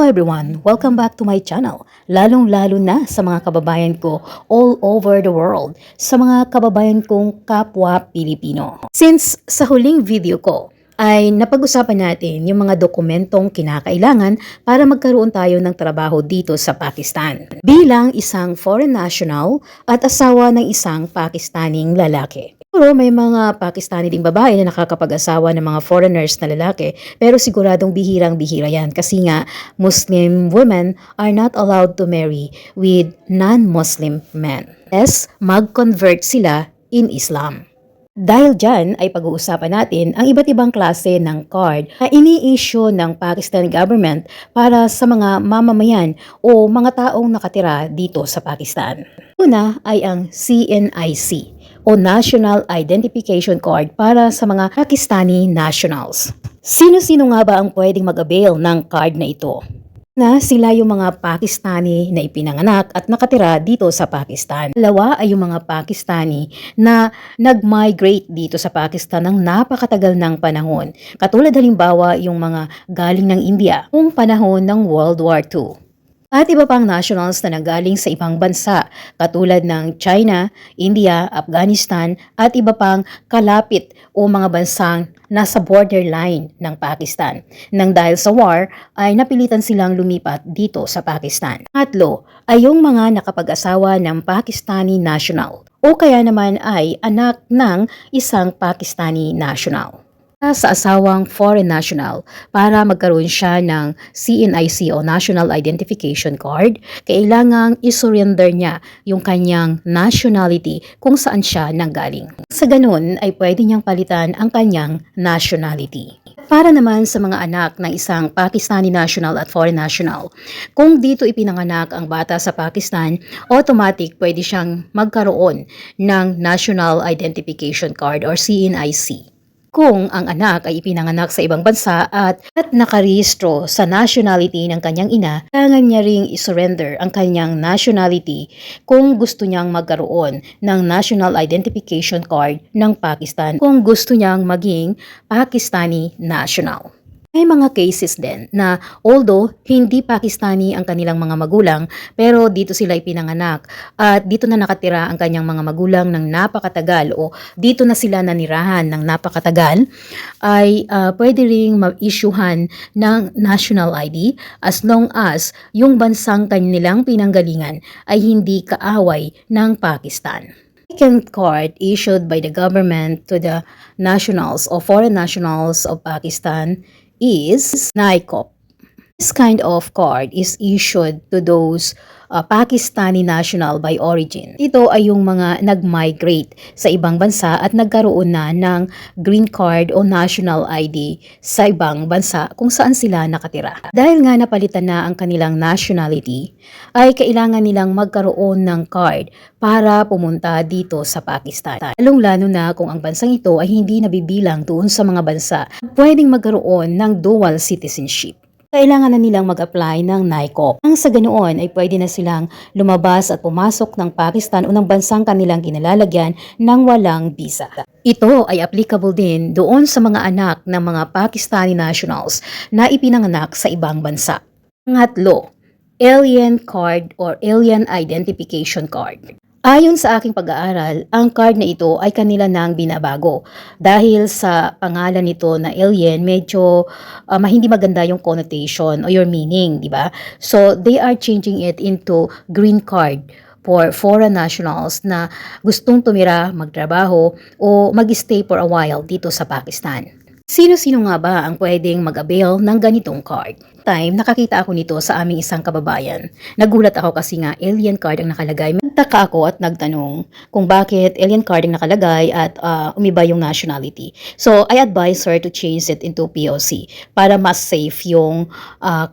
everyone! Welcome back to my channel. Lalong-lalo na sa mga kababayan ko all over the world, sa mga kababayan kong kapwa Pilipino. Since sa huling video ko ay napag-usapan natin yung mga dokumentong kinakailangan para magkaroon tayo ng trabaho dito sa Pakistan. Bilang isang foreign national at asawa ng isang Pakistaning lalaki. Pero may mga Pakistani ding babae na nakakapag-asawa ng mga foreigners na lalaki, pero siguradong bihirang-bihira yan kasi nga Muslim women are not allowed to marry with non-Muslim men. Yes, mag-convert sila in Islam. Dahil dyan ay pag-uusapan natin ang iba't ibang klase ng card na ini-issue ng Pakistan government para sa mga mamamayan o mga taong nakatira dito sa Pakistan. Una ay ang CNIC o National Identification Card para sa mga Pakistani nationals. Sino-sino nga ba ang pwedeng mag-avail ng card na ito? Na sila yung mga Pakistani na ipinanganak at nakatira dito sa Pakistan. Dalawa ay yung mga Pakistani na nag-migrate dito sa Pakistan ng napakatagal ng panahon. Katulad halimbawa yung mga galing ng India noong panahon ng World War II. At iba pang nationals na nanggaling sa ibang bansa katulad ng China, India, Afghanistan at iba pang kalapit o mga bansang nasa borderline ng Pakistan. Nang dahil sa war ay napilitan silang lumipat dito sa Pakistan. Tatlo ay yung mga nakapag-asawa ng Pakistani national o kaya naman ay anak ng isang Pakistani national sa asawang foreign national para magkaroon siya ng CNIC o National Identification Card, kailangang isurrender niya yung kanyang nationality kung saan siya nanggaling. Sa ganun ay pwede niyang palitan ang kanyang nationality. Para naman sa mga anak ng isang Pakistani national at foreign national, kung dito ipinanganak ang bata sa Pakistan, automatic pwede siyang magkaroon ng National Identification Card or CNIC. Kung ang anak ay ipinanganak sa ibang bansa at nakarehistro sa nationality ng kanyang ina, kailangan niya ring isurrender ang kanyang nationality kung gusto niyang magkaroon ng National Identification Card ng Pakistan kung gusto niyang maging Pakistani national. May mga cases din na although hindi Pakistani ang kanilang mga magulang pero dito sila ipinanganak at dito na nakatira ang kanyang mga magulang ng napakatagal o dito na sila nanirahan ng napakatagal ay pwede ring ma-issuehan ng national ID as long as yung bansang kanilang pinanggalingan ay hindi kaaway ng Pakistan. Second card issued by the government to the nationals or foreign nationals of Pakistan is NICOP. This kind of card is issued to those Pakistani national by origin. Ito ay yung mga nag-migrate sa ibang bansa at nagkaroon na ng green card o national ID sa ibang bansa kung saan sila nakatira. Dahil nga napalitan na ang kanilang nationality, ay kailangan nilang magkaroon ng card para pumunta dito sa Pakistan. Lalong-lalo na kung ang bansang ito ay hindi nabibilang doon sa mga bansa pwedeng magkaroon ng dual citizenship. Kailangan na nilang mag-apply ng NICOP. Ang sa ganoon ay pwede na silang lumabas at pumasok ng Pakistan o ng bansang kanilang kinalalagyan ng walang visa. Ito ay applicable din doon sa mga anak ng mga Pakistani nationals na ipinanganak sa ibang bansa. Pangatlo, Alien Card or Alien Identification Card. Ayon sa aking pag-aaral, ang card na ito ay kanila nang binabago dahil sa pangalan nito na alien medyo hindi maganda yung connotation o your meaning, di ba? So they are changing it into green card for foreign nationals na gustong tumira, magtrabaho o mag-stay for a while dito sa Pakistan. Sino-sino nga ba ang pwedeng mag-avail ng ganitong card? Nakakita ako nito sa aming isang kababayan. Nagulat ako kasi nga alien card ang nakalagay. Nagtaka ako at nagtanong kung bakit alien card ang nakalagay at umiba yung nationality. So I advise her to change it into POC para mas safe yung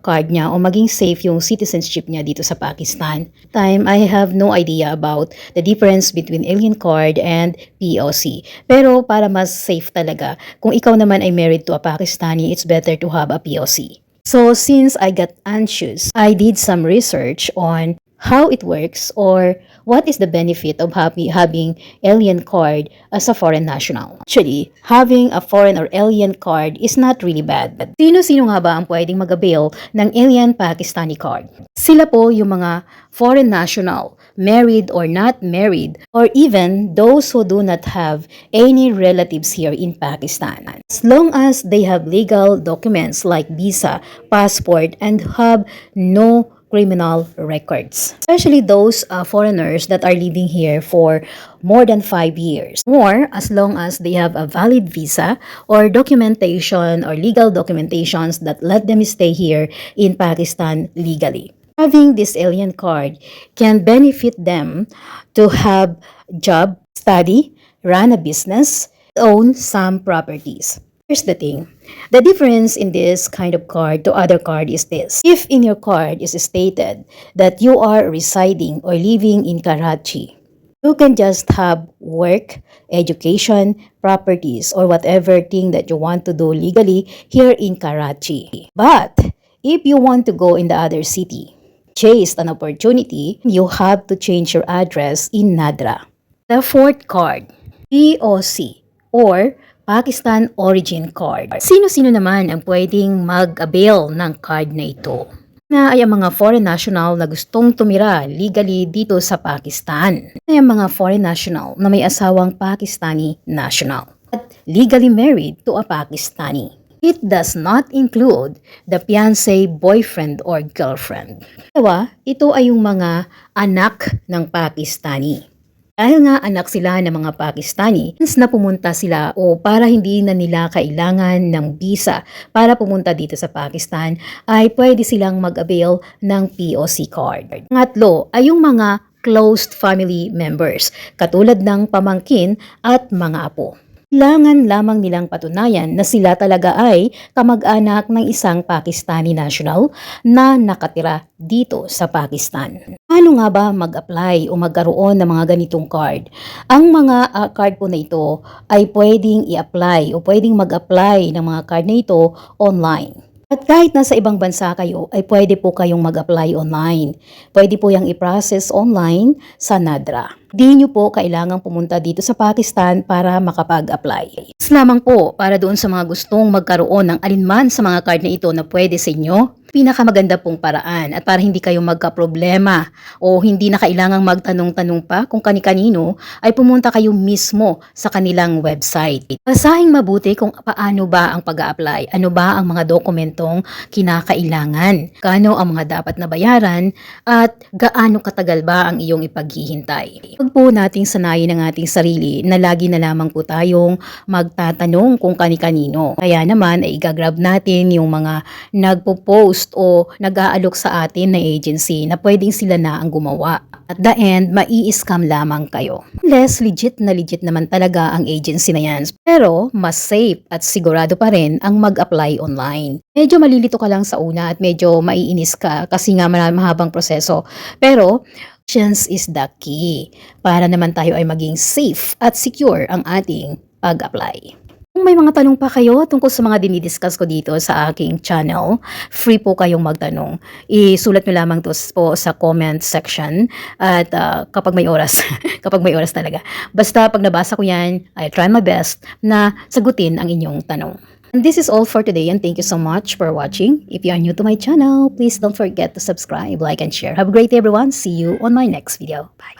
card niya o maging safe yung citizenship niya dito sa Pakistan. I have no idea about the difference between alien card and POC. Pero para mas safe talaga, kung ikaw naman ay married to a Pakistani, it's better to have a POC. So since I got anxious, I did some research on how it works or what is the benefit of having alien card as a foreign national. Actually, having a foreign or alien card is not really bad. Sino-sino nga ba ang pwedeng mag-avail ng alien Pakistani card? Sila po yung mga foreign national, married or not married, or even those who do not have any relatives here in Pakistan. As long as they have legal documents like visa, passport, and have no criminal records. Especially those foreigners that are living here for more than 5 years. Or as long as they have a valid visa or documentation or legal documentations that let them stay here in Pakistan legally. Having this alien card can benefit them to have job, study, run a business, own some properties. Here's the thing. The difference in this kind of card to other card is this. If in your card is stated that you are residing or living in Karachi, you can just have work, education, properties, or whatever thing that you want to do legally here in Karachi. But if you want to go in the other city, chase an opportunity, you have to change your address in Nadra. The fourth card, POC or Pakistan Origin Card. Sino-sino naman ang pwedeng mag-avail ng card na ito? Na ay ang mga foreign national na gustong tumira legally dito sa Pakistan. Ay ang mga foreign national na may asawang Pakistani national at legally married to a Pakistani. It does not include the fiancé, boyfriend, or girlfriend. Ito ay yung mga anak ng Pakistani. Dahil nga anak sila ng mga Pakistani, since na pumunta sila o para hindi na nila kailangan ng visa para pumunta dito sa Pakistan, ay pwede silang mag-avail ng POC card. Pangatlo ay yung mga closed family members, katulad ng pamangkin at mga apo. Kailangan lamang nilang patunayan na sila talaga ay kamag-anak ng isang Pakistani national na nakatira dito sa Pakistan. Paano nga ba mag-apply o magkaroon ng mga ganitong card? Ang mga card po na ito ay pwedeng i-apply o pwedeng mag-apply ng mga card na ito online. At kahit nasa ibang bansa kayo, ay pwede po kayong mag-apply online. Pwede po yung i-process online sa Nadra. Di nyo po kailangang pumunta dito sa Pakistan para makapag-apply. Is lamang po para doon sa mga gustong magkaroon ng alinman sa mga card na ito na pwede sa inyo. Pinakamaganda pong paraan at para hindi kayo magka-problema o hindi na kailangang magtanong-tanong pa kung kani-kanino ay pumunta kayo mismo sa kanilang website. Basahin mabuti kung paano ba ang pag-a-apply, ano ba ang mga dokumentong kinakailangan, kano ang mga dapat na bayaran at gaano katagal ba ang iyong ipaghihintay. Huwag po nating sanayin ang ating sarili na lagi na lamang po tayong magtatanong kung kani-kanino. Kaya naman ay igagrab natin yung mga nagpo-post o nag-aalok sa atin na agency na pwedeng sila na ang gumawa. At the end, mai-scam lamang kayo. Unless legit naman talaga ang agency na yan. Pero mas safe at sigurado pa rin ang mag-apply online. Medyo malilito ka lang sa una at medyo maiinis ka kasi nga mahabang proseso. Pero patience is the key para naman tayo ay maging safe at secure ang ating pag-apply. Kung may mga tanong pa kayo tungkol sa mga dinidiscuss ko dito sa aking channel, free po kayong magtanong. Isulat nyo lamang to po sa comment section at kapag may oras, kapag may oras talaga. Basta pag nabasa ko yan, I try my best na sagutin ang inyong tanong. And this is all for today and thank you so much for watching. If you are new to my channel, please don't forget to subscribe, like, and share. Have a great day everyone. See you on my next video. Bye.